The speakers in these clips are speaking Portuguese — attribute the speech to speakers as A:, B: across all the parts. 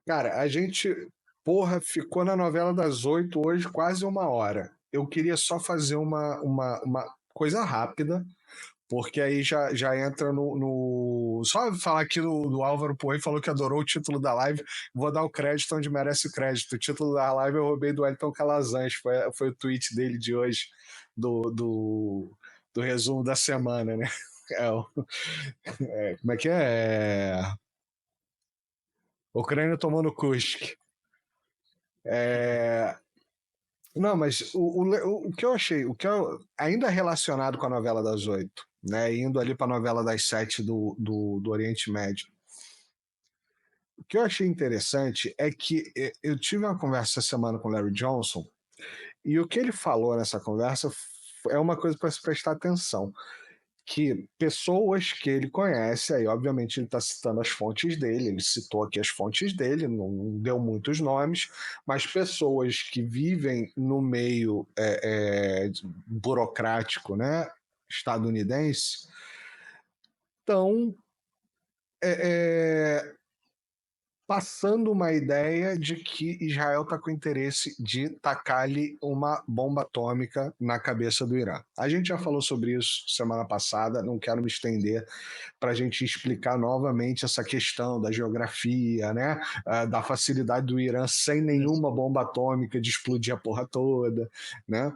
A: Cara, a gente, porra, ficou na novela das 8 hoje quase 1 hora. Eu queria só fazer uma coisa rápida, porque aí já entra Só falar aqui do Álvaro Poe, falou que adorou o título da live. Vou dar o crédito onde merece o crédito. O título da live eu roubei do Elton Calazans, foi o tweet dele de hoje, do, do, do resumo da semana, né? É, como é que é? Ucrânia tomando Kursk. É, não, mas o que eu achei, ainda relacionado com a novela das 8, né, indo ali para a novela das 7 do Oriente Médio, o que eu achei interessante é que eu tive uma conversa essa semana com o Larry Johnson, e o que ele falou nessa conversa é uma coisa para se prestar atenção, que pessoas que ele conhece, aí obviamente ele está citando as fontes dele, ele citou aqui as fontes dele, não deu muitos nomes, mas pessoas que vivem no meio burocrático, né, estadunidense, estão é, passando uma ideia de que Israel está com interesse de tacar-lhe uma bomba atômica na cabeça do Irã. A gente já falou sobre isso semana passada, não quero me estender para a gente explicar novamente essa questão da geografia, né, da facilidade do Irã sem nenhuma bomba atômica de explodir a porra toda, né?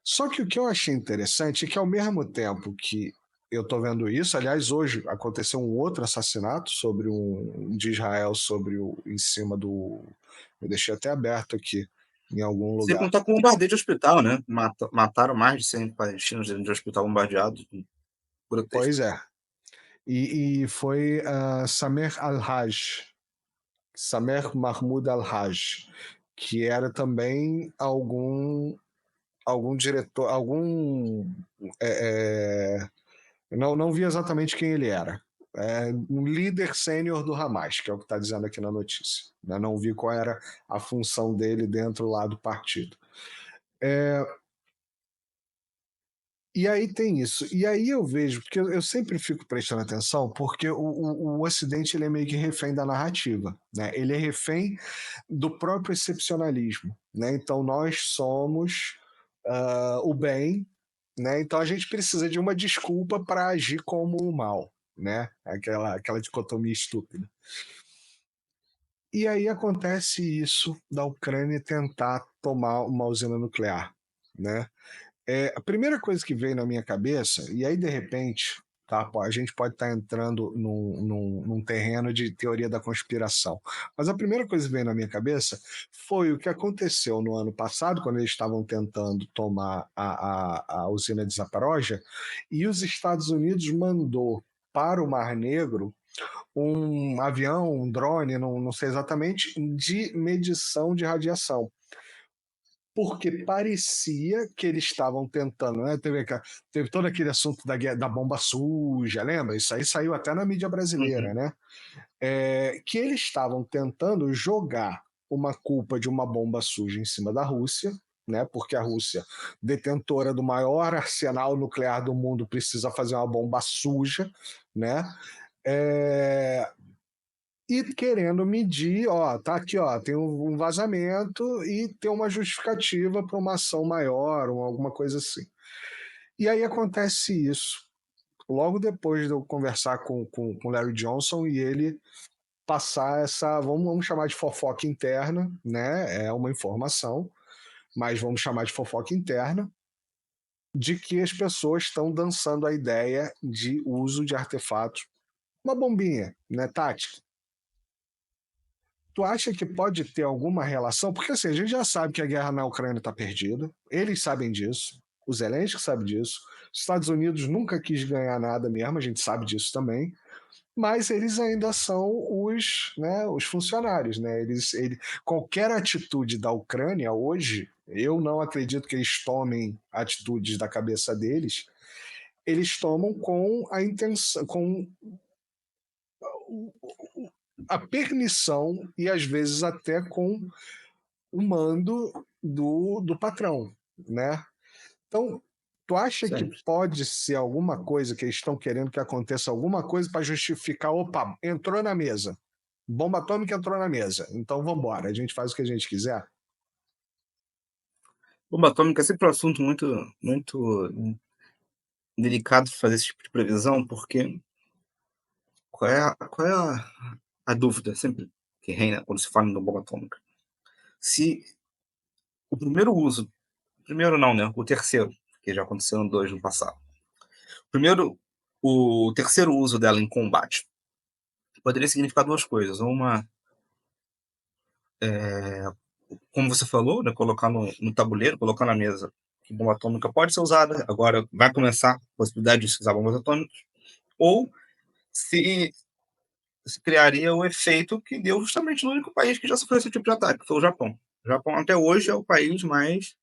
A: Só que o que eu achei interessante é que ao mesmo tempo que eu estou vendo isso, aliás, hoje aconteceu um outro assassinato de Israel em cima do. Eu deixei até aberto aqui, em algum
B: Sem
A: lugar.
B: contar com o bombardeio de hospital, né? Mataram mais de 100 palestinos dentro de hospital bombardeado. Grotesco.
A: Pois é. E foi Samer Mahmoud Al-Haj, que era também algum diretor, não vi exatamente quem ele era. Um líder sênior do Hamas, que é o que está dizendo aqui na notícia. Não vi qual era a função dele dentro lá do partido. É, e aí tem isso. E aí eu vejo, porque eu sempre fico prestando atenção, porque o Ocidente ele é meio que refém da narrativa. Né? Ele é refém do próprio excepcionalismo. Né? Então nós somos o bem, né? Então a gente precisa de uma desculpa para agir como o mal. Né? Aquela dicotomia estúpida. E aí acontece isso da Ucrânia tentar tomar uma usina nuclear. Né? A primeira coisa que veio na minha cabeça, e aí de repente, tá, a gente pode estar entrando num terreno de teoria da conspiração, mas a primeira coisa que veio na minha cabeça foi o que aconteceu no ano passado, quando eles estavam tentando tomar a usina de Zaparoja, e os Estados Unidos mandou para o Mar Negro um avião, um drone, não sei exatamente, de medição de radiação porque parecia que eles estavam tentando, né? Teve todo aquele assunto da bomba suja, lembra? Isso aí saiu até na mídia brasileira,
B: Uhum.
A: né? Que eles estavam tentando jogar uma culpa de uma bomba suja em cima da Rússia, né? Porque a Rússia, detentora do maior arsenal nuclear do mundo, precisa fazer uma bomba suja, né? É, e querendo medir, ó, tá aqui, ó, tem um vazamento e tem uma justificativa para uma ação maior ou alguma coisa assim. E aí acontece isso. Logo depois de eu conversar com Larry Johnson e ele passar essa, vamos chamar de fofoca interna, né? É uma informação, mas vamos chamar de fofoca interna, de que as pessoas estão dançando a ideia de uso de artefatos. Uma bombinha, né, tática. Tu acha que pode ter alguma relação? Porque assim, a gente já sabe que a guerra na Ucrânia está perdida, eles sabem disso, o Zelensky sabe disso, os Estados Unidos nunca quis ganhar nada mesmo, a gente sabe disso também, mas eles ainda são os funcionários. Né? Qualquer atitude da Ucrânia hoje, eu não acredito que eles tomem atitudes da cabeça deles, eles tomam com a intenção, com a permissão e às vezes até com o mando do patrão, né? Então, tu acha que
B: Sempre.
A: pode ser alguma coisa que eles estão querendo que aconteça alguma coisa para justificar, opa, entrou na mesa, Bomba atômica entrou na mesa, então vamos embora, a gente faz o que a gente quiser.
B: Bomba atômica é sempre um assunto muito delicado de fazer esse tipo de previsão, porque qual é a dúvida sempre que reina quando se fala em bomba atômica? Se o primeiro não, né? O terceiro, que já aconteceram dois no passado. Primeiro, o terceiro uso dela em combate poderia significar duas coisas. Uma, como você falou, né, colocar no tabuleiro, colocar na mesa que bomba atômica pode ser usada, agora vai começar a possibilidade de se usar bombas atômicas, ou se criaria o efeito que deu justamente no único país que já sofreu esse tipo de ataque, que foi o Japão. O Japão até hoje é o país mais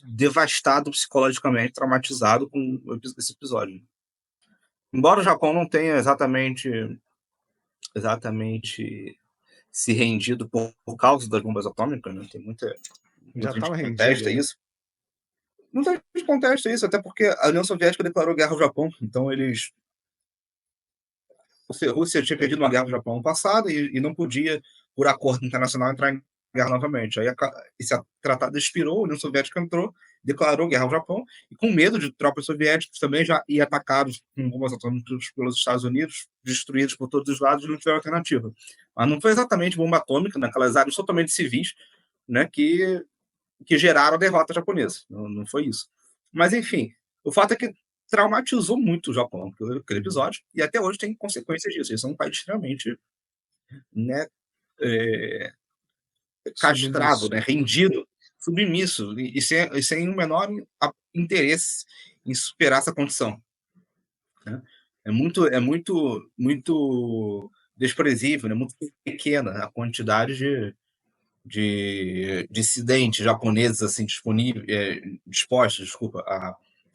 B: devastado psicologicamente, traumatizado com esse episódio. Embora o Japão não tenha exatamente se rendido por causa das bombas atômicas, né? Tem
A: Já
B: muita gente
A: estava
B: que
A: rendido,
B: contesta
A: né?
B: isso. Muita gente contesta isso, até porque a União Soviética declarou guerra ao Japão, então a Rússia tinha perdido uma guerra no Japão no passado e não podia, por acordo internacional, entrar em guerra novamente. Aí esse tratado expirou, a União Soviética entrou, declarou guerra ao Japão, e com medo de tropas soviéticas também já ia atacados com bombas atômicas pelos Estados Unidos, destruídos por todos os lados, não tiveram alternativa. Mas não foi exatamente bomba atômica naquelas áreas totalmente civis, né, que geraram a derrota japonesa. Não foi isso. Mas, enfim, o fato é que traumatizou muito o Japão, aquele episódio, e até hoje tem consequências disso. Eles são um país extremamente, né, é, castrado,
A: Submisso.
B: né, rendido, submisso, e sem o menor interesse em superar essa condição. Né? É muito desprezível, né, muito pequena a quantidade de dissidentes japoneses assim dispostos, desculpa,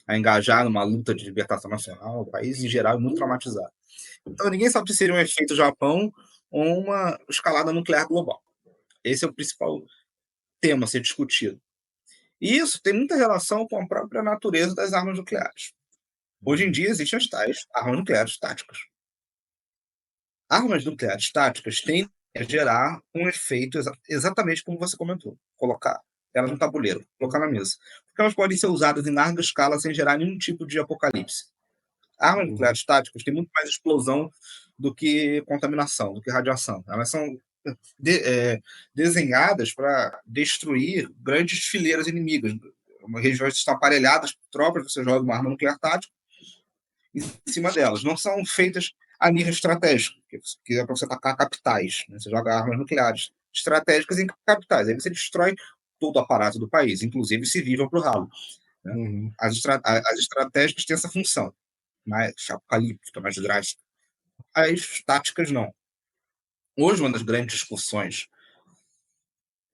B: a engajar numa luta de libertação nacional. O país em geral é muito traumatizado. Então ninguém sabe se seria um efeito Japão ou uma escalada nuclear global. Esse é o principal tema a ser discutido. E isso tem muita relação com a própria natureza das armas nucleares. Hoje em dia existem as tais armas nucleares táticas. Armas nucleares táticas tendem a gerar um efeito exatamente como você comentou, colocar elas no tabuleiro, colocar na mesa. Porque elas podem ser usadas em larga escala sem gerar nenhum tipo de apocalipse. Armas nucleares táticas têm muito mais explosão do que contaminação, do que radiação. Elas são desenhadas para destruir grandes fileiras inimigas. Regiões que estão aparelhadas por tropas, você joga uma arma nuclear tática em cima delas. Não são feitas a nível estratégico, que é para você atacar capitais. Né? Você joga armas nucleares estratégicas em capitais. Aí você destrói todo o aparato do país, inclusive civis vão para o ralo. Né?
A: Uhum.
B: As estratégicas têm essa função, mais apocalíptica, mais drástica. As táticas não. Hoje, uma das grandes discussões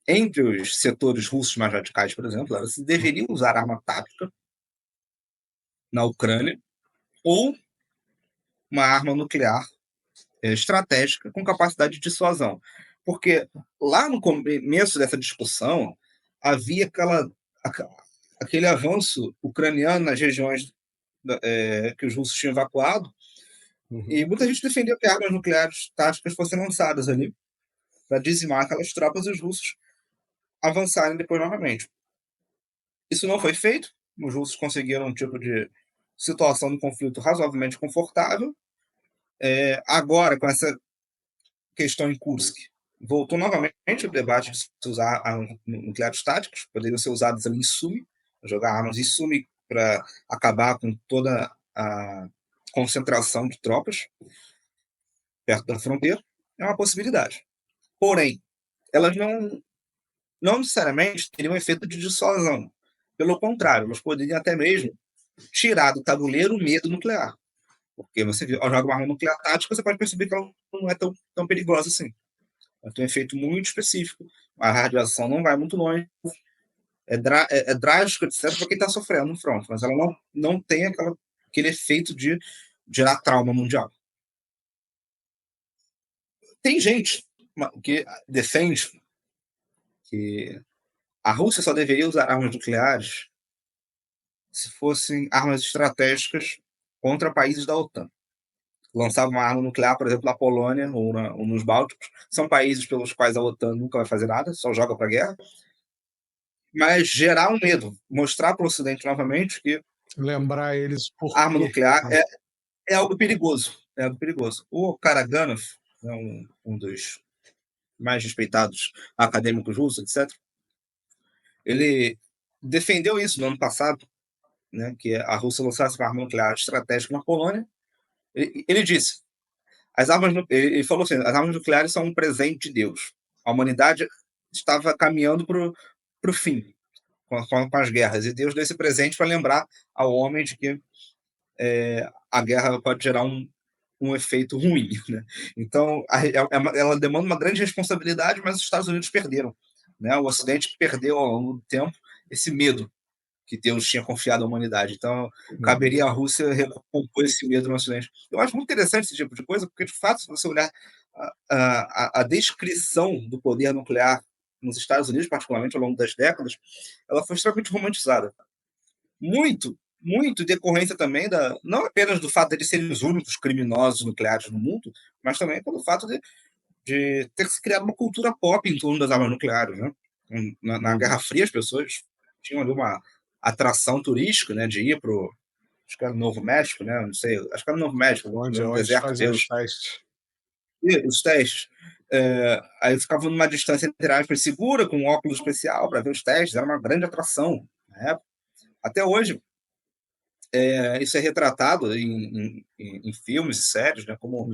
B: entre os setores russos mais radicais, por exemplo, era se deveria usar arma tática na Ucrânia ou uma arma nuclear estratégica com capacidade de dissuasão. Porque lá no começo dessa discussão havia aquele avanço ucraniano nas regiões que os russos tinham evacuado, e muita gente defendeu que armas nucleares táticas fossem lançadas ali para dizimar aquelas tropas e os russos avançarem depois novamente. Isso não foi feito, os russos conseguiram um tipo de situação de conflito razoavelmente confortável. Agora, com essa questão em Kursk, voltou novamente o debate de se usar nucleares táticos, poderiam ser usados ali em Sumi, jogar armas em Sumi para acabar com toda a concentração de tropas perto da fronteira, é uma possibilidade. Porém, elas não necessariamente teriam um efeito de dissuasão. Pelo contrário, elas poderiam até mesmo tirar do tabuleiro o medo nuclear. Porque você, ao jogar uma arma nuclear tática, você pode perceber que ela não é tão perigosa assim. Ela tem um efeito muito específico. A radiação não vai muito longe. É drástico, etc., para quem está sofrendo no front, mas ela não tem aquele efeito de gerar trauma mundial. Tem gente que defende que a Rússia só deveria usar armas nucleares se fossem armas estratégicas contra países da OTAN. lançava uma arma nuclear, por exemplo, na Polônia ou nos Bálticos. São países pelos quais a OTAN nunca vai fazer nada, só joga para a guerra. Mas gerar um medo, mostrar para o Ocidente novamente que
A: Lembrar eles por
B: arma
A: quê.
B: nuclear é algo perigoso. É algo perigoso. O Karaganov, né, um dos mais respeitados acadêmicos russos, etc., ele defendeu isso no ano passado, né, que a Rússia lançasse uma arma nuclear estratégica na Polônia. Ele disse, ele falou assim, as armas nucleares são um presente de Deus. A humanidade estava caminhando para o fim com as guerras, e Deus deu esse presente para lembrar ao homem de que a guerra pode gerar um efeito ruim. Né? Então, ela demanda uma grande responsabilidade, mas os Estados Unidos perderam. Né? O Ocidente perdeu ao longo do tempo esse medo que Deus tinha confiado à humanidade. Então, caberia à Rússia recompor esse medo no Ocidente. Eu acho muito interessante esse tipo de coisa, porque, de fato, se você olhar a descrição do poder nuclear nos Estados Unidos, particularmente ao longo das décadas, ela foi extremamente romantizada. Muito, muito decorrência também não apenas do fato de eles serem os únicos criminosos nucleares no mundo, mas também pelo fato de ter se criado uma cultura pop em torno das armas nucleares. Né? Na Guerra Fria, as pessoas tinham ali uma atração turística, né, de ir para o acho que era Novo México, né? Não sei, acho que era Novo México,
A: Onde
B: deserto
A: faziam
B: deles.
A: os testes.
B: E os testes. Aí ficavam numa distância entre aspas segura, com um óculos especial para ver os testes, era uma grande atração na época. Até hoje, isso é retratado em filmes e séries, né, como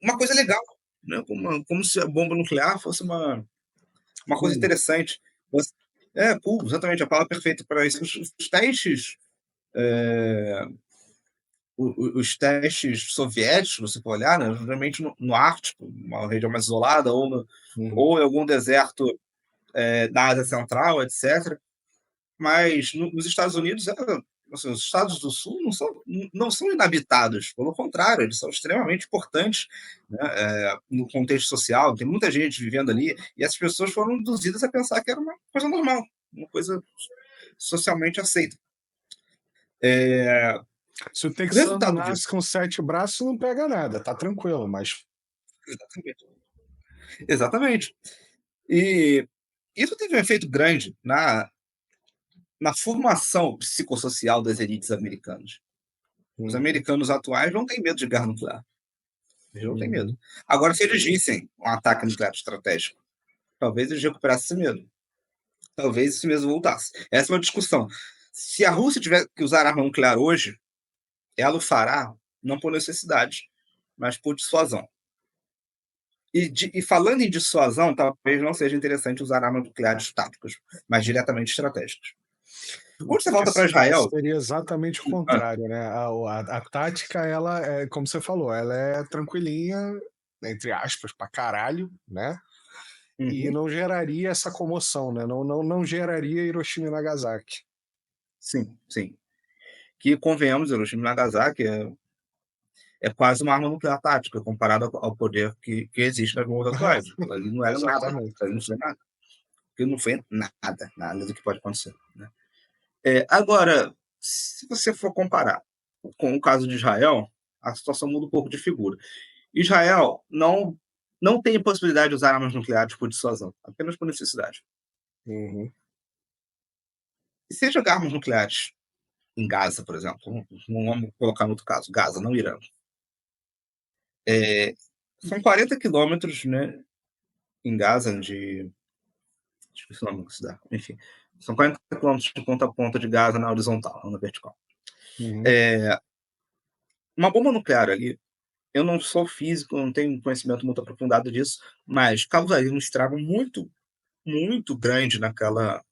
B: uma coisa legal, né, como se a bomba nuclear fosse uma coisa interessante. Cool, exatamente, a palavra perfeita para isso. Os testes, os testes soviéticos, se for olhar, né, geralmente no Ártico, uma região mais isolada, ou em algum deserto da Ásia Central, etc. Mas nos Estados Unidos, assim, os estados do Sul não são inabitados, pelo contrário, eles são extremamente importantes, né, no contexto social. Tem muita gente vivendo ali, e essas pessoas foram induzidas a pensar que era uma coisa normal, uma coisa socialmente aceita.
A: Se o
B: O
A: texano
B: resultado
A: nasce
B: disso.
A: com 7 braços, não pega nada, tá tranquilo, mas.
B: Exatamente. Exatamente. E isso teve um efeito grande na formação psicossocial das elites americanas. Os americanos atuais não têm medo de guerra nuclear. Eles não têm medo. Agora, se eles vissem um ataque nuclear estratégico, talvez eles recuperassem esse medo. Talvez esse medo voltasse. Essa é uma discussão. Se a Rússia tiver que usar arma nuclear hoje, ela o fará não por necessidade, mas por dissuasão. E falando em dissuasão, talvez não seja interessante usar armas nucleares táticas, mas diretamente estratégicas. Quando você volta para Israel.
A: Seria exatamente o contrário, né? A tática, ela é, como você falou, ela é tranquilinha, entre aspas, pra caralho, né? E não geraria essa comoção, né? Não geraria Hiroshima e Nagasaki.
B: Sim, sim. Que, convenhamos, Hiroshima e Nagasaki é quase uma arma nuclear tática, comparado ao poder que existe nas bombas atuais. Ali não era nada. Ali não foi nada. Porque não foi nada do que pode acontecer. Né? Agora, se você for comparar com o caso de Israel, a situação muda um pouco de figura. Israel não tem possibilidade de usar armas nucleares por dissuasão, apenas por necessidade. E se jogar armas nucleares em Gaza, por exemplo, vamos colocar no outro caso, Gaza, não Irã. São 40 quilômetros, né, em Gaza, esqueci o nome da cidade, enfim, são 40 quilômetros de ponta a ponta de Gaza na horizontal, não na vertical. Uma bomba nuclear ali, eu não sou físico, não tenho conhecimento muito aprofundado disso, mas causaria um estrago muito, muito grande naquela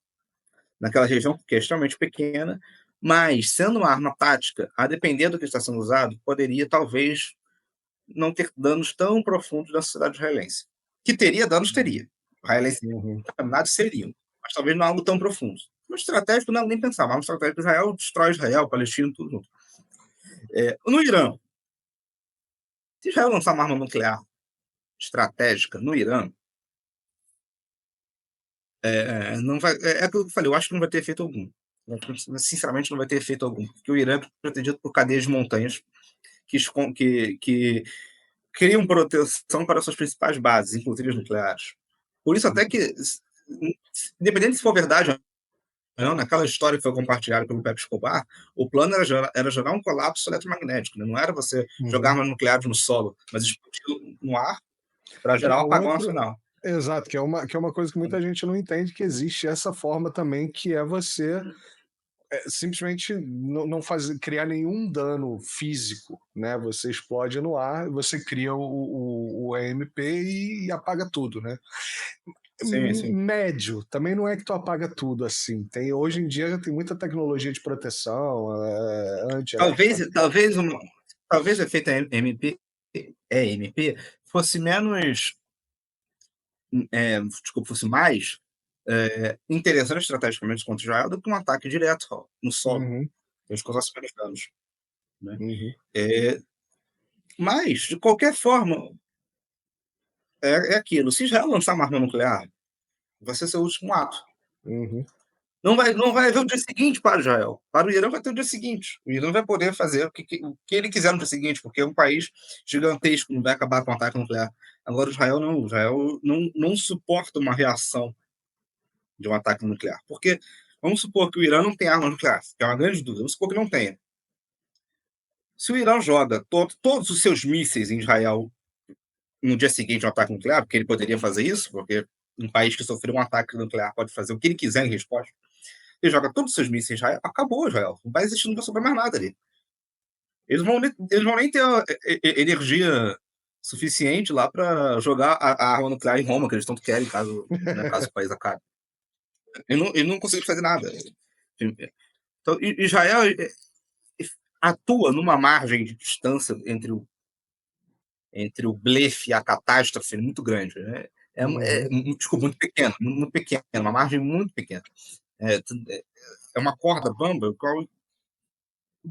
B: região, porque é extremamente pequena, mas sendo uma arma tática, a depender do que está sendo usado, poderia talvez não ter danos tão profundos na sociedade israelense. Que teria danos, teria. Israelenses contaminados seriam, mas talvez não algo tão profundo. No estratégico, não nem pensar. Mas no estratégico, Israel destrói Israel, Palestina, tudo junto. No Irã, se Israel lançar uma arma nuclear estratégica no Irã, não vai, aquilo que eu falei, eu acho que não vai ter efeito algum. Sinceramente, não vai ter efeito algum, porque o Irã é protegido por cadeias de montanhas que criam proteção para suas principais bases, inclusive as nucleares. Por isso, até que, independente se for verdade ou não, naquela história que foi compartilhada pelo Pepe Escobar, o plano era gerar um colapso eletromagnético, né? Não era você jogar armas nucleares no solo, mas explodir no ar para
A: Que é
B: gerar um apagão
A: outro,
B: nacional.
A: exato, que é uma coisa que muita gente não entende, que existe essa forma também, que é você simplesmente não fazer, criar nenhum dano físico, né? Você explode no ar, você cria o EMP e apaga tudo, né?
B: Sim, sim.
A: Médio, também não é que tu apaga tudo assim. Hoje em dia já tem muita tecnologia de proteção,
B: Talvez,
A: anti-elétrica.
B: talvez o efeito EMP fosse menos, desculpa, fosse mais interessante estrategicamente contra Israel do que um ataque direto no solo,
A: Uhum,
B: que as coisas americanos, né?
A: uhum,
B: Mas, de qualquer forma, é aquilo. Se Israel lançar uma arma nuclear, vai ser seu último ato.
A: uhum.
B: Não vai haver o dia seguinte para Israel. Para o Irã vai ter o dia seguinte. O Irã vai poder fazer o que ele quiser no dia seguinte, porque é um país gigantesco, não vai acabar com o ataque nuclear. Agora, Israel não. Israel não suporta uma reação de um ataque nuclear. Porque, vamos supor que o Irã não tem arma nuclear, que é uma grande dúvida. Vamos supor que não tenha. Se o Irã joga todos os seus mísseis em Israel no dia seguinte um ataque nuclear, porque ele poderia fazer isso, porque um país que sofreu um ataque nuclear pode fazer o que ele quiser em resposta, ele joga todos os seus mísseis em Israel, acabou Israel. Não vai existir, não vai sobrar mais nada ali. Eles vão nem ter energia suficiente lá para jogar a arma nuclear em Roma, que eles tanto querem, caso o país acabe. Ele não consegue fazer nada. Então, Israel atua numa margem de distância entre o blefe e a catástrofe muito grande. Né? Desculpa, muito pequena, muito pequena, uma margem muito pequena. É uma corda bamba,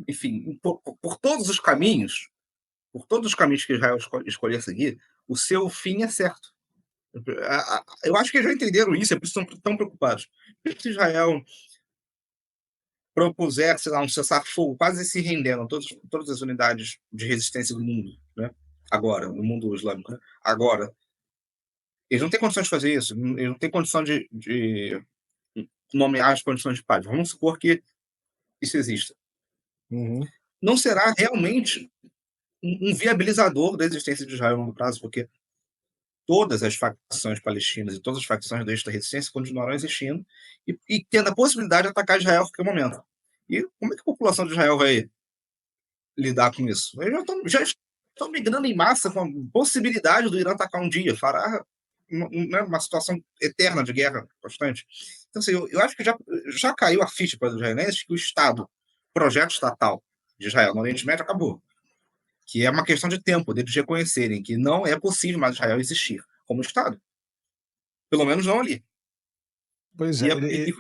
B: enfim, por todos os caminhos, que Israel escolher seguir, o seu fim é certo. Eu acho que eles já entenderam isso, é por isso que estão tão preocupados. Se Israel propuser, sei lá, um cessar-fogo, quase se rendendo a todas as unidades de resistência do mundo, né? Agora, no mundo islâmico, né? Agora, eles não têm condições de fazer isso, eles não têm condição de nomear as condições de paz. Vamos supor que isso exista.
A: Uhum.
B: Não será realmente um viabilizador da existência de Israel a longo prazo, porque todas as facções palestinas e todas as facções da resistência continuarão existindo e tendo a possibilidade de atacar Israel a qualquer momento. E como é que a população de Israel vai lidar com isso? Eles já estão migrando em massa com a possibilidade do Irã atacar um dia, fará uma situação eterna de guerra constante. Então, assim, eu acho que já caiu a ficha para os israelenses que o Estado, projeto estatal de Israel no Oriente Médio acabou. Que é uma questão de tempo, deles reconhecerem que não é possível mais Israel existir como Estado. Pelo menos não ali.
A: Pois é,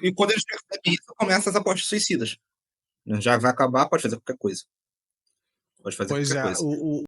B: E quando eles percebem isso, começam as apostas suicidas. Já vai acabar, pode fazer qualquer coisa. Pode fazer
A: pois
B: qualquer
A: é,
B: coisa.